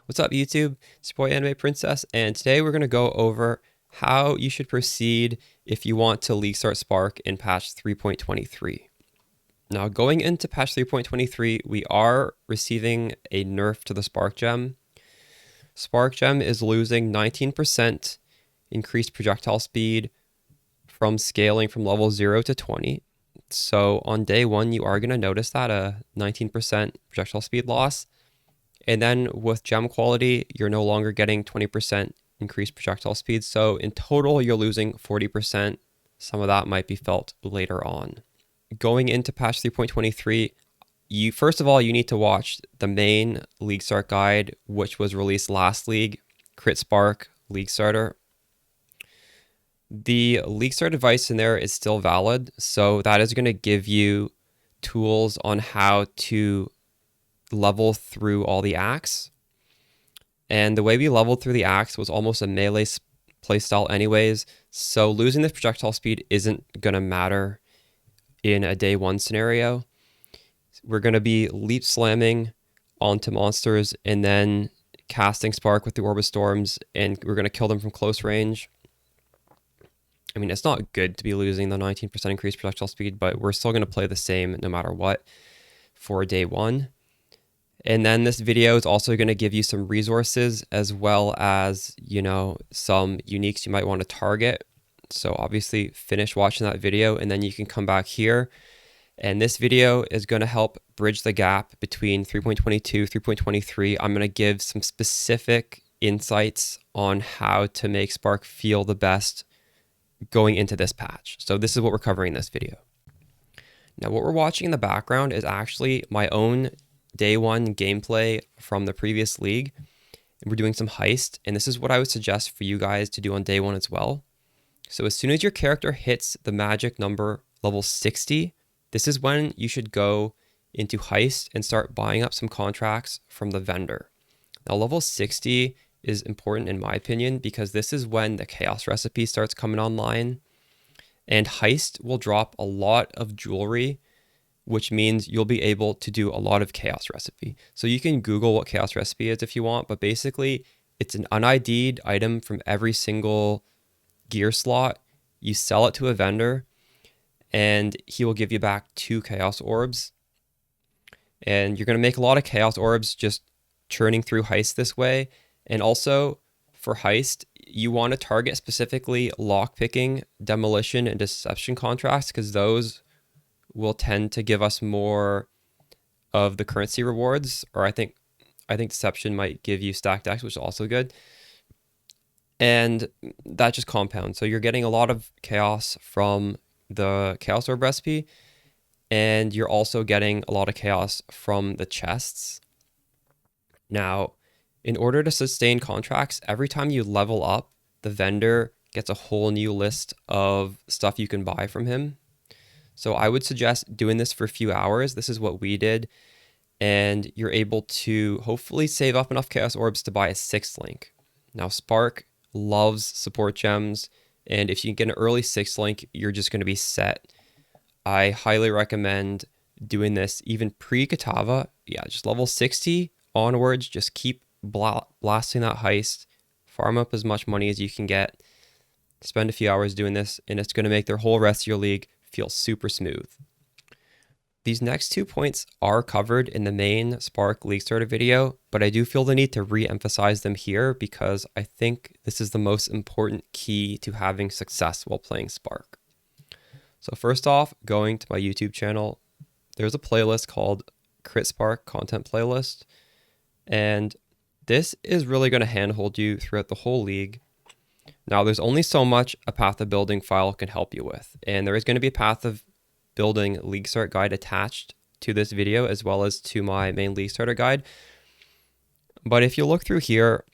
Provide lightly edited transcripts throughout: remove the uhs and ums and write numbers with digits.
What's up, YouTube? It's your boy Anime Princess, and today we're going to go over how you should proceed if you want to Leaguestart Spark in patch 3.23. Now, going into patch 3.23, we are receiving a nerf to the Spark Gem. Spark Gem is losing 19% increased projectile speed from scaling from level 0 to 20. So on day 1, you are going to notice that a 19% projectile speed loss. And then with gem quality, you're no longer getting 20% increased projectile speed. So in total, you're losing 40%. Some of that might be felt later on. Going into patch 3.23, first of all, you need to watch the main League Start guide, which was released last league, Crit Spark League Starter. The League Start advice in there is still valid. So that is going to give you tools on how to level through all the acts. And the way we leveled through the acts was almost a melee playstyle anyways, so losing this projectile speed isn't going to matter in a day 1 scenario. We're going to be leap slamming onto monsters and then casting Spark with the Orb of Storms, and we're going to kill them from close range. I mean, it's not good to be losing the 19% increased projectile speed, but we're still going to play the same no matter what for day 1. And then this video is also going to give you some resources as well as, some uniques you might want to target. So obviously finish watching that video and then you can come back here. And this video is going to help bridge the gap between 3.22, 3.23. I'm going to give some specific insights on how to make Spark feel the best going into this patch. So this is what we're covering in this video. Now what we're watching in the background is actually my own day 1 gameplay from the previous league. And we're doing some heist, and this is what I would suggest for you guys to do on day 1 as well. So as soon as your character hits the magic number level 60, this is when you should go into heist and start buying up some contracts from the vendor. Now level 60 is important in my opinion because this is when the chaos recipe starts coming online, and heist will drop a lot of jewelry, which means you'll be able to do a lot of chaos recipe. So you can Google what chaos recipe is if you want, but basically it's an un-ID'd item from every single gear slot. You sell it to a vendor and he will give you back 2 chaos orbs. And you're going to make a lot of chaos orbs just churning through heist this way. And also for heist, you want to target specifically lockpicking, demolition, and deception contracts because those will tend to give us more of the currency rewards, or I think deception might give you stacked decks, which is also good. And that just compounds. So you're getting a lot of chaos from the chaos orb recipe, and you're also getting a lot of chaos from the chests. Now, in order to sustain contracts, every time you level up, the vendor gets a whole new list of stuff you can buy from him. So I would suggest doing this for a few hours. This is what we did. And you're able to hopefully save up enough chaos orbs to buy a 6th link. Now Spark loves support gems. And if you can get an early 6th link, you're just going to be set. I highly recommend doing this even pre-Katava. Yeah, just level 60 onwards. Just keep blasting that heist. Farm up as much money as you can get. Spend a few hours doing this. And it's going to make the whole rest of your league feel super smooth. These next 2 points are covered in the main Spark League Starter video, but I do feel the need to re-emphasize them here because I think this is the most important key to having success while playing Spark. So first off, going to my YouTube channel, there's a playlist called Crit Spark Content Playlist, and this is really going to handhold you throughout the whole league. Now, there's only so much a Path of Building file can help you with, and there is going to be a Path of Building League Start guide attached to this video as well as to my main League Starter guide. But if you look through here,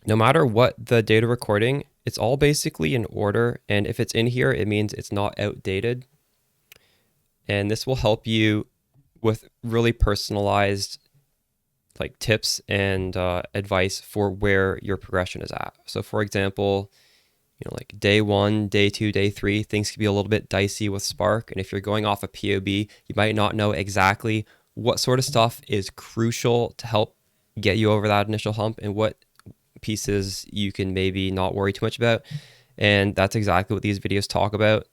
no matter what the data recording, it's all basically in order, and if it's in here, it means it's not outdated. And this will help you with really personalized tips and advice for where your progression is at. So for example, day 1, day 2, day 3, things can be a little bit dicey with Spark. And if you're going off a POB, you might not know exactly what sort of stuff is crucial to help get you over that initial hump and what pieces you can maybe not worry too much about. And that's exactly what these videos talk about.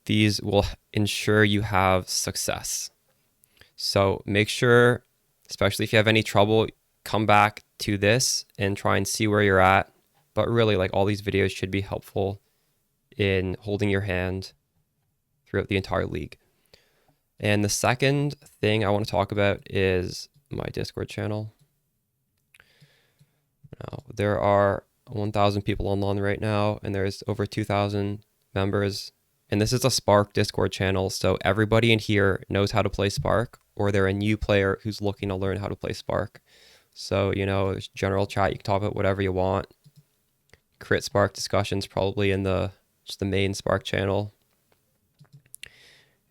These will ensure you have success. So make sure, especially if you have any trouble, come back to this and try and see where you're at. But really, like, all these videos should be helpful in holding your hand throughout the entire league. And the second thing I want to talk about is my Discord channel. Now, there are 1,000 people online right now, and there's over 2,000 members. And this is a Spark Discord channel, so everybody in here knows how to play Spark, or they're a new player who's looking to learn how to play Spark. So, you know, there's general chat, you can talk about whatever you want. Crit Spark discussions probably in just the main Spark channel.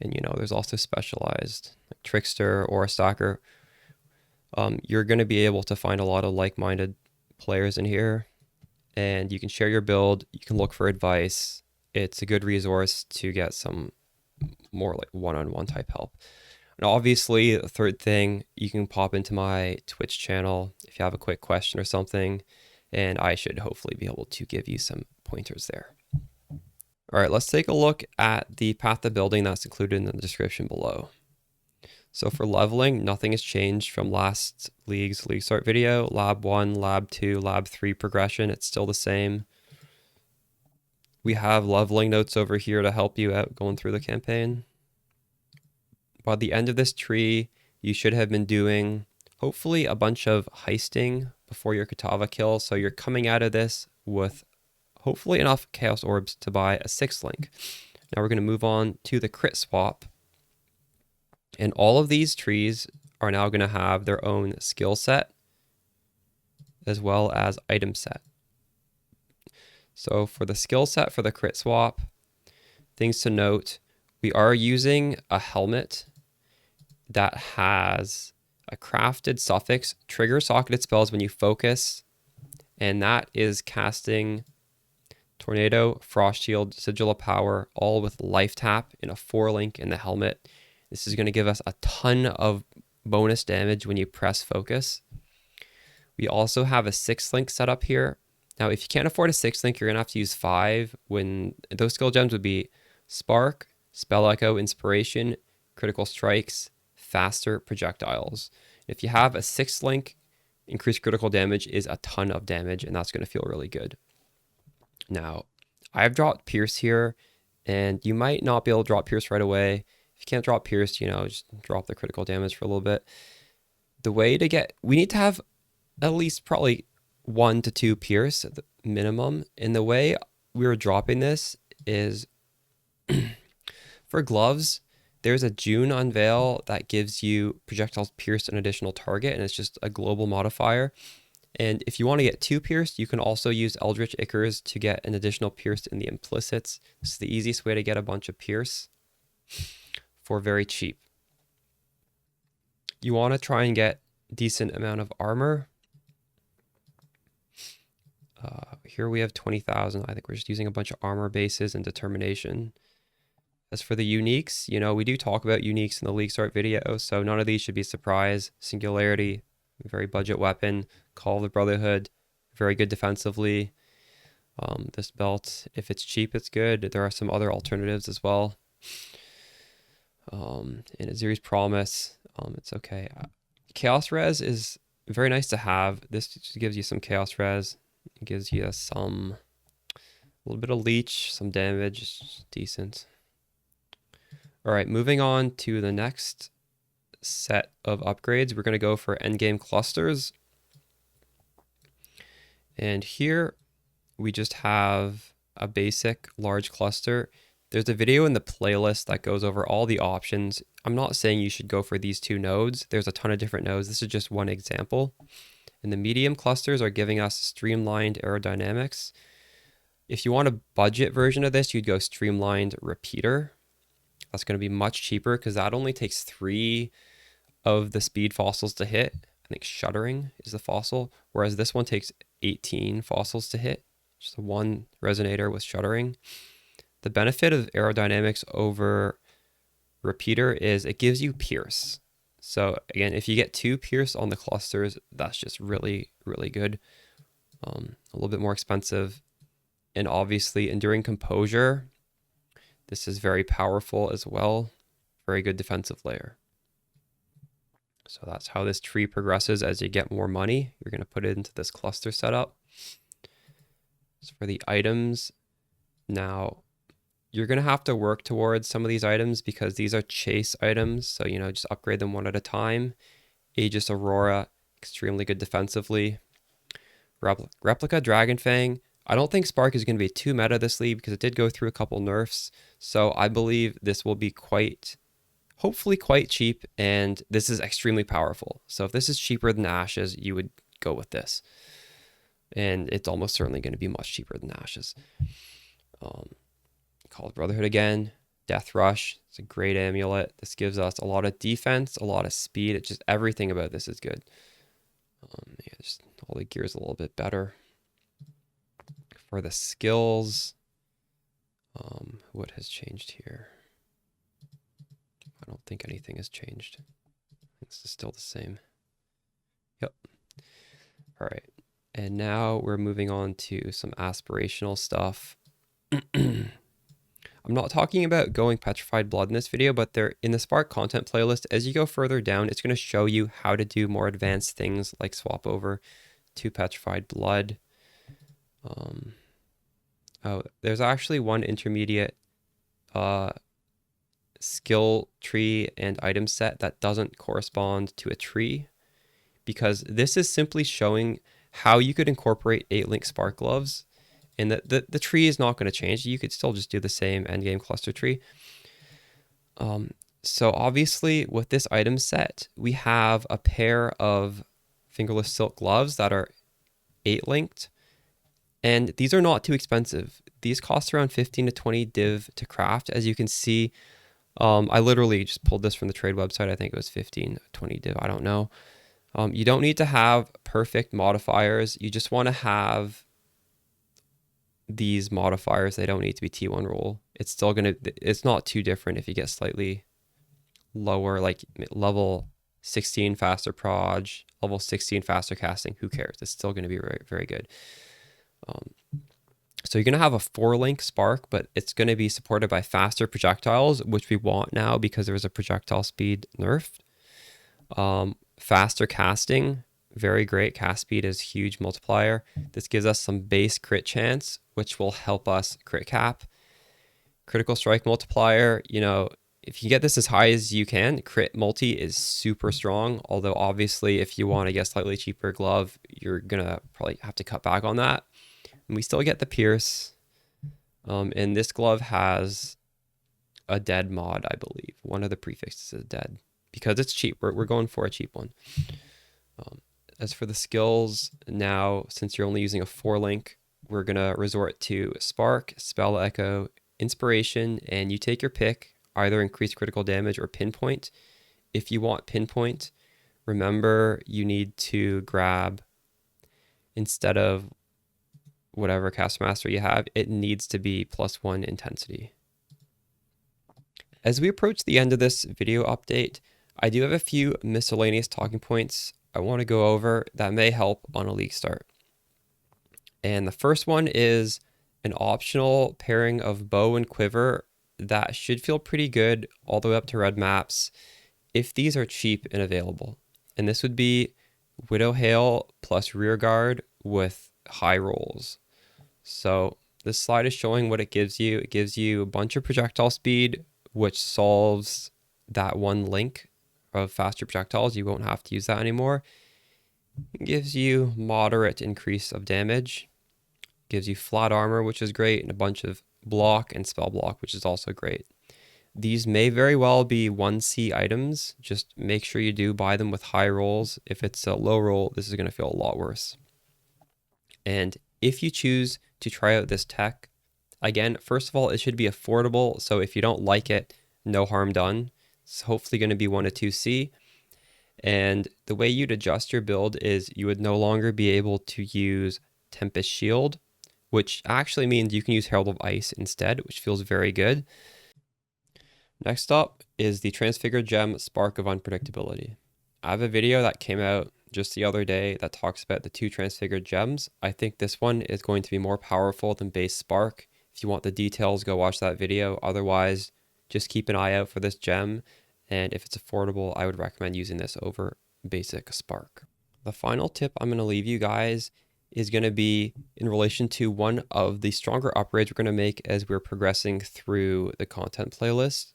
And, you know, there's also specialized, like Trickster or a Stacker. You're going to be able to find a lot of like-minded players in here, and you can share your build, you can look for advice. It's a good resource to get some more like one-on-one type help. And obviously, the third thing, you can pop into my Twitch channel if you have a quick question or something, and I should hopefully be able to give you some pointers there. All right, let's take a look at the path to building that's included in the description below. So for leveling, nothing has changed from last Leaguestart video. Lab 1, Lab 2, Lab 3 progression, it's still the same. We have leveling notes over here to help you out going through the campaign. By the end of this tree, you should have been doing, hopefully, a bunch of heisting before your Katava kill. So you're coming out of this with hopefully enough Chaos Orbs to buy a 6th link. Now we're going to move on to the crit swap. And all of these trees are now going to have their own skill set as well as item set. So for the skill set for the crit swap, things to note, we are using a helmet that has a crafted suffix, trigger socketed spells when you focus, and that is casting Tornado, Frost Shield, Sigil of Power, all with life tap in a 4-link in the helmet. This is going to give us a ton of bonus damage when you press focus. We also have a 6th link set up here. Now, if you can't afford a 6th link, you're going to have to use 5. When those skill gems would be Spark, Spell Echo, Inspiration, Critical Strikes, Faster Projectiles. If you have a 6th link, increased critical damage is a ton of damage, and that's going to feel really good. Now, I've dropped Pierce here, and you might not be able to drop Pierce right away. If you can't drop Pierce, you know, just drop the critical damage for a little bit. The way to get, we need to have at least probably 1 to 2 Pierce at the minimum. And the way we were dropping this is for gloves, there's a June Unveil that gives you projectiles pierced an additional target, and it's just a global modifier. And if you want to get 2 pierced, you can also use Eldritch Ichors to get an additional pierced in the implicits. This is the easiest way to get a bunch of pierce for very cheap. You want to try and get a decent amount of armor. Here we have 20,000. I think we're just using a bunch of armor bases and determination. As for the uniques, you know, we do talk about uniques in the Leaguestart video, so none of these should be a surprise. Singularity, very budget weapon. Call of the Brotherhood, very good defensively. This belt, if it's cheap, it's good. There are some other alternatives as well. And Aziri's Promise, it's okay. Chaos Res is very nice to have. This just gives you some Chaos Res. It gives you a little bit of leech, some damage, it's decent. All right, moving on to the next set of upgrades. We're going to go for endgame clusters. And here we just have a basic large cluster. There's a video in the playlist that goes over all the options. I'm not saying you should go for these 2 nodes. There's a ton of different nodes. This is just one example. And the medium clusters are giving us streamlined aerodynamics. If you want a budget version of this, you'd go streamlined repeater. That's going to be much cheaper because that only takes 3 of the speed fossils to hit. I think Shuddering is the fossil, whereas this one takes 18 fossils to hit. Just 1 resonator with Shuddering. The benefit of aerodynamics over repeater is it gives you pierce. So again, if you get 2 Pierce on the clusters, that's just really, really good. A little bit more expensive. And obviously Enduring Composure, this is very powerful as well. Very good defensive layer. So that's how this tree progresses. As you get more money, you're going to put it into this cluster setup. So for the items, now you're going to have to work towards some of these items because these are chase items. So, you know, just upgrade them one at a time. Aegis Aurora, extremely good defensively. Replica Dragonfang. I don't think Spark is going to be too meta this league because it did go through a couple nerfs. So I believe this will be hopefully quite cheap, and this is extremely powerful. So if this is cheaper than Ashes, you would go with this. And it's almost certainly going to be much cheaper than Ashes. Called Brotherhood again. Death Rush. It's a great amulet. This gives us a lot of defense, a lot of speed. It's just everything about this is good. Yeah, just all the gears a little bit better. For the skills, what has changed here? I don't think anything has changed. This is still the same. Yep. All right. And now we're moving on to some aspirational stuff. I'm not talking about going Petrified Blood in this video, but they're in the Spark content playlist. As you go further down, it's going to show you how to do more advanced things like swap over to Petrified Blood. Oh, there's actually one intermediate skill tree and item set that doesn't correspond to a tree, because this is simply showing how you could incorporate 8-link Spark Gloves, and the tree is not going to change. You could still just do the same endgame cluster tree. So obviously with this item set, we have a pair of fingerless silk gloves that are 8-linked, and these are not too expensive. These cost around 15 to 20 div to craft. As you can see, I literally just pulled this from the trade website. I think it was 15, 20 div. I don't know. You don't need to have perfect modifiers. You just want to have these modifiers. They don't need to be T1 roll. It's still going to, it's not too different if you get slightly lower, like level 16 faster proj, level 16 faster casting. Who cares? It's still going to be very, very good. So you're going to have a 4-link Spark, but it's going to be supported by faster projectiles, which we want now because there was a projectile speed nerf. Faster casting, very great. Cast speed is huge multiplier. This gives us some base crit chance, which will help us crit cap. Critical strike multiplier, you know, if you get this as high as you can, crit multi is super strong. Although obviously if you want to get slightly cheaper glove, you're going to probably have to cut back on that. And we still get the pierce. And this glove has a dead mod, I believe. One of the prefixes is dead because it's cheap. We're going for a cheap one. As for the skills, now since you're only using a 4-link, we're going to resort to Spark, Spell Echo, Inspiration, and you take your pick, either increase critical damage or Pinpoint. If you want Pinpoint, remember you need to grab, instead of whatever cast master you have, it needs to be +1 intensity. As we approach the end of this video update, I do have a few miscellaneous talking points I want to go over that may help on a league start. And the first one is an optional pairing of bow and quiver that should feel pretty good all the way up to red maps if these are cheap and available. And this would be Widowhail plus rear guard with high rolls. So this slide is showing what it gives you. It gives you a bunch of projectile speed, which solves that one link of faster projectiles. You won't have to use that anymore. It gives you moderate increase of damage. Gives you flat armor, which is great, and a bunch of block and spell block, which is also great. These may very well be 1C items. Just make sure you do buy them with high rolls. If it's a low roll, this is going to feel a lot worse. And if you choose to try out this tech, again, first of all, it should be affordable. So if you don't like it, no harm done. It's hopefully going to be 1 to 2C. And the way you'd adjust your build is you would no longer be able to use Tempest Shield, which actually means you can use Herald of Ice instead, which feels very good. Next up is the Transfigured Gem Spark of Unpredictability. I have a video that came out just the other day that talks about the two Transfigured Gems. I think this one is going to be more powerful than base Spark. If you want the details, go watch that video. Otherwise, just keep an eye out for this gem. And if it's affordable, I would recommend using this over basic Spark. The final tip I'm going to leave you guys is going to be in relation to one of the stronger upgrades we're going to make as we're progressing through the content playlist.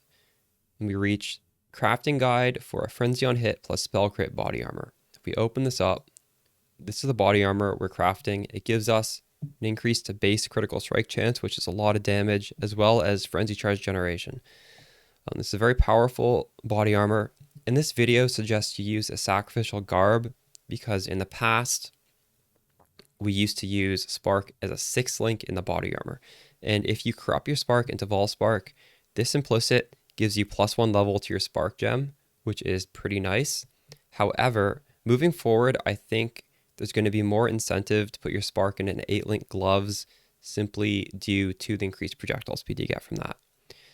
We reach crafting guide for a frenzy on hit plus spell crit body armor. If we open this up, this is the body armor we're crafting. It gives us an increased base critical strike chance, which is a lot of damage, as well as frenzy charge generation. This is a very powerful body armor. And this video suggests you use a sacrificial garb because in the past, we used to use Spark as a 6th link in the body armor. And if you corrupt your Spark into Vol Spark, this implicit gives you +1 level to your Spark gem, which is pretty nice. However, moving forward, I think there's going to be more incentive to put your Spark in an 8-link gloves simply due to the increased projectile speed you get from that.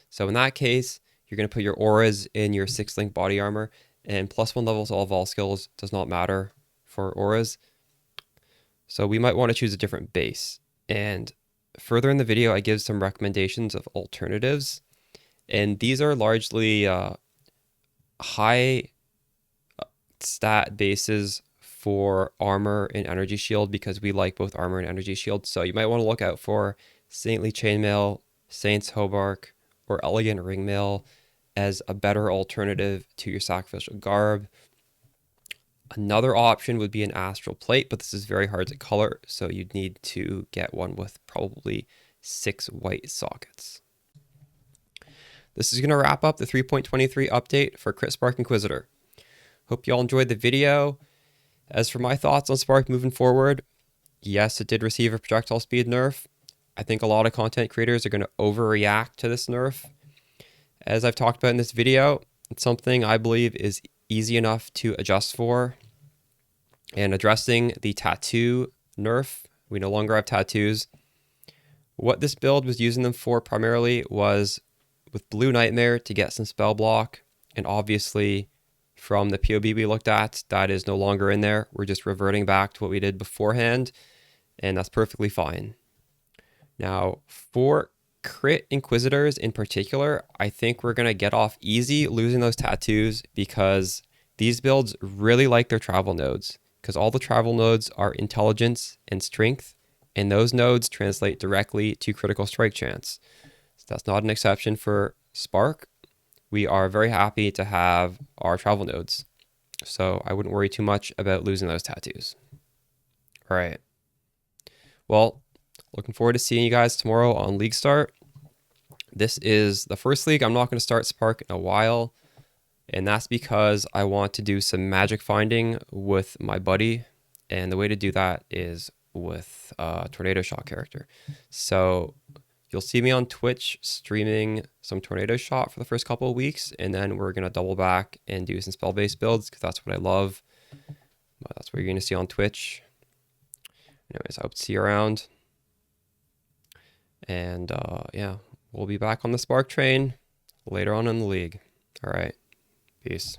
So in that case, you're going to put your auras in your 6-link body armor, and +1 levels all Vol skills does not matter for auras. So we might want to choose a different base. And further in the video, I give some recommendations of alternatives. And these are largely high stat bases for armor and energy shield because we like both armor and energy shield. So you might want to look out for Saintly Chainmail, Saint's Hauberk, or Elegant Ringmail as a better alternative to your sacrificial garb. Another option would be an astral plate, but this is very hard to color, so you'd need to get one with probably 6 white sockets. This is going to wrap up the 3.23 update for Crit Spark Inquisitor. Hope you all enjoyed the video. As for my thoughts on Spark moving forward, yes, it did receive a projectile speed nerf. I think a lot of content creators are going to overreact to this nerf. As I've talked about in this video, it's something I believe is easy enough to adjust for. And addressing the tattoo nerf, we no longer have tattoos. What this build was using them for primarily was with Blue Nightmare to get some spell block, and obviously from the POB we looked at, that is no longer in there. We're just reverting back to what we did beforehand, and that's perfectly fine. Now, for Crit Inquisitors in particular, I think we're going to get off easy losing those tattoos because these builds really like their travel nodes, because all the travel nodes are intelligence and strength, and those nodes translate directly to critical strike chance. So that's not an exception for Spark. We are very happy to have our travel nodes, so I wouldn't worry too much about losing those tattoos. All right. Well, looking forward to seeing you guys tomorrow on Leaguestart. This is the first league I'm not going to start Spark in a while, and that's because I want to do some magic finding with my buddy, and the way to do that is with a Tornado Shot character. So you'll see me on Twitch streaming some Tornado Shot for the first couple of weeks, and then we're going to double back and do some spell-based builds because that's what I love. But that's what you're going to see on Twitch. Anyways, I hope to see you around. And yeah, we'll be back on the Spark train later on in the league. All right. Peace.